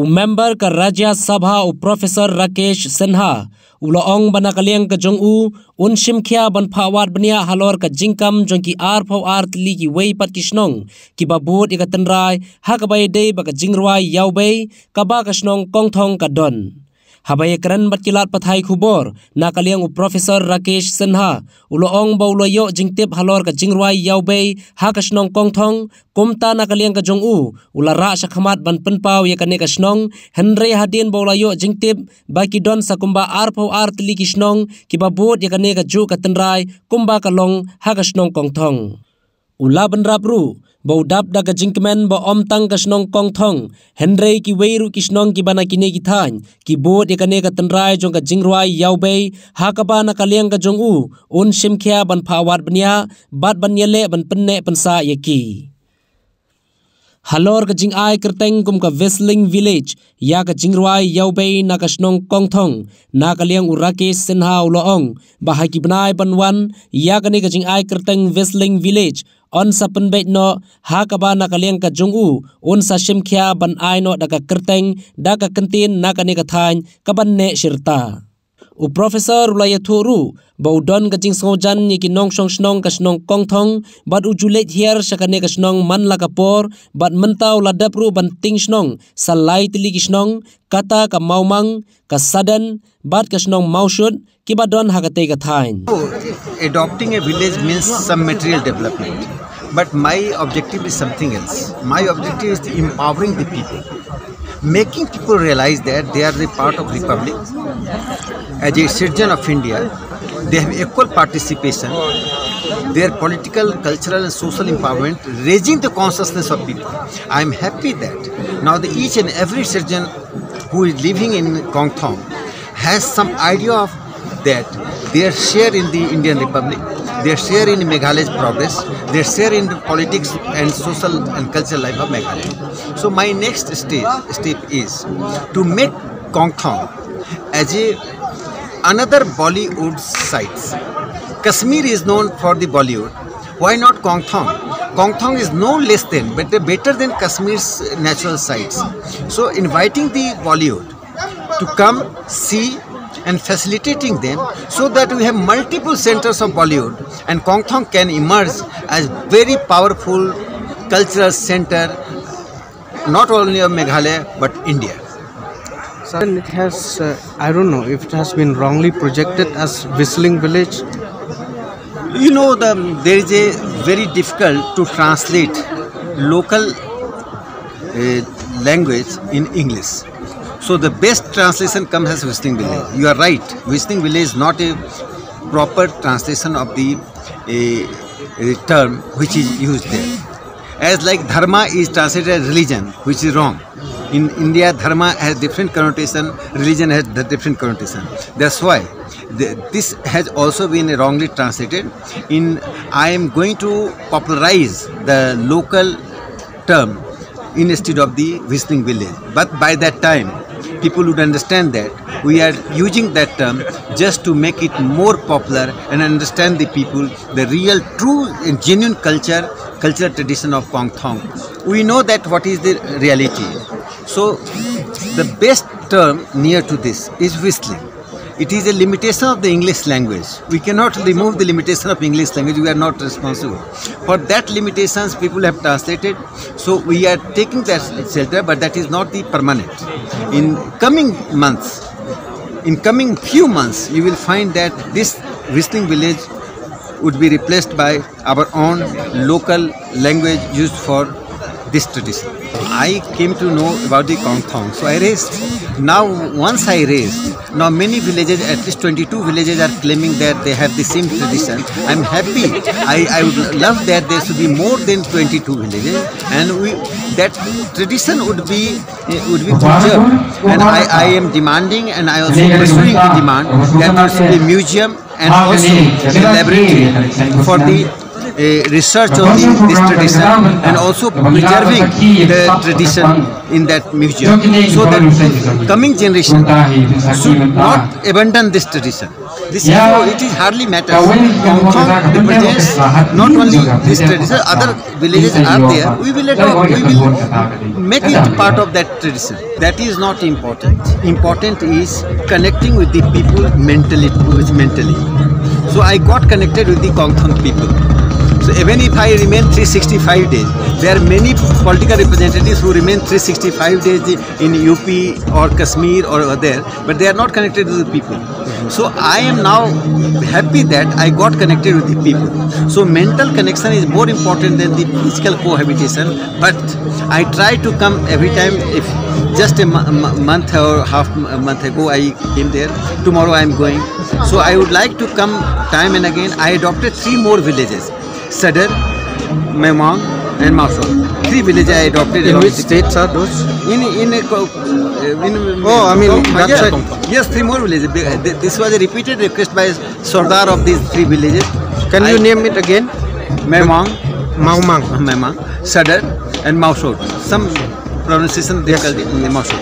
member ka Rajya Sabha Professor Rakesh Sinha uloong banakaliang ka jong un shimkhia ban phawat bania halor ka jingkam jong ki ar tli ki wei pat kisnong ki babut ikatanrai hakabai dei baka jingrwai yaubei ka ba kasnong kongthong ka don habai kran batkilat pathai khubor nakaliang Professor Rakesh Sinha uloong bauloyo jingtip halor ka jingrwai yaubei hakasnong kongthong kumta nakaliang ka jong ulara shakhamat ban penpau yakane kasnong Henry Hadin bauloyo jingtip baki don sakumba ar tli kisnong ki babut yakane ka ju katanrai kumba kalong hakasnong kongthong ula banrapru baudap daga jingkmen ba omtang kasnong kongthong Henry ki weiru kisnong ki bana kine ki than ki bod yakane ka tanrai jong ka jingrwai yaubei hakaba nakaliang ka jong un shimkhia ban phawat bania bat ban yele ban penne pansa yaki halor ka jing ai kerteng kum ka Whistling Village ya ka jingrwai yaubei na kasnong kongthong nakaliang Rakesh Sinha uloong bahaki banai banwan ya kane ka jing ai kerteng Whistling Village on sapen bet no hakaba nakaliang ka jong un sa shimkhia ban ai no daga kerteng daga kentin nakane ka thain kaban ne shirta u Professor Ulayaturu baudon ka jing sojan ni ki nong song snong ka snong kongthong bad ujulet hier sakane ka snong man lakapor bad mentau ladapru ban ting snong salai tili ki snong kata ka maumang ka sadan bad ka snong maushut ki badon hakate ka thain. Adopting a village means some material development, but my objective is something else. My objective is empowering the people, making people realize that they are the part of republic. As a citizen of India, they have equal participation, their political, cultural and social empowerment, raising the consciousness of people. I am happy that now each and every citizen who is living in Kongthong has some idea of that their share in the Indian Republic, their share in Meghalaya's progress, their share in the politics and social and cultural life of Meghalaya. So my next step is to make Kongthong as another Bollywood site. Kashmir is known for the Bollywood. Why not Kongthong? Kongthong is no less than, but better than Kashmir's natural sites. So inviting the Bollywood to come, see and facilitating them so that we have multiple centers of Bollywood and Kongthong can emerge as very powerful cultural center not only of Meghalaya but India. Sir, it has, I don't know if it has been wrongly projected as Whistling Village. You know, there is a very difficult to translate local language in English. So the best translation comes as Whistling Village. You are right. Whistling Village is not a proper translation of the term which is used there. As like dharma is translated as religion, which is wrong. In India, dharma has different connotation, religion has different connotation. That's why this has also been wrongly translated. I am going to popularize the local term instead of the Whistling Village. But by that time, people would understand that we are using that term just to make it more popular and understand the people, the real, true and genuine cultural tradition of Kongthong. We know that what is the reality. So the best term near to this is whistling. It is a limitation of the English language. We cannot remove the limitation of English language. We are not responsible. For that limitations people have translated. So we are taking that shelter, but that is not the permanent. In coming few months, you will find that this Whistling Village would be replaced by our own local language used for this tradition. I came to know about the Kongthong, so I raised. Now, once I raised, now many villages, at least 22 villages are claiming that they have the same tradition. I'm happy. I would love that there should be more than 22 villages, and that tradition would be preserved. And I am demanding, and I also pursuing the demand that there should be a museum and also a laboratory for the research on this tradition and also preserving the tradition in that museum, so that coming generation should not abandon this tradition. This is it is hardly matters. Kongthong represents not only this tradition, other villages are there. We will make it part of that tradition. That is not important. Important is connecting with the people mentally. So I got connected with the Kongthong people. So even if I remain 365 days, there are many political representatives who remain 365 days in UP or Kashmir or there, but they are not connected to the people. So I am now happy that I got connected with the people. So mental connection is more important than the physical cohabitation. But I try to come every time. If just a month or half a month ago I came there, tomorrow I am going. So I would like to come time and again. I adopted 3 more villages: Sadar, Memang and Mausol. 3 villages I adopted. In which states are those? Yes, 3 more villages. This was a repeated request by Sardar of these 3 villages. Can you name it again? Memang, Maumang, Sadar and Mausol. Some pronunciation they called it Mausol.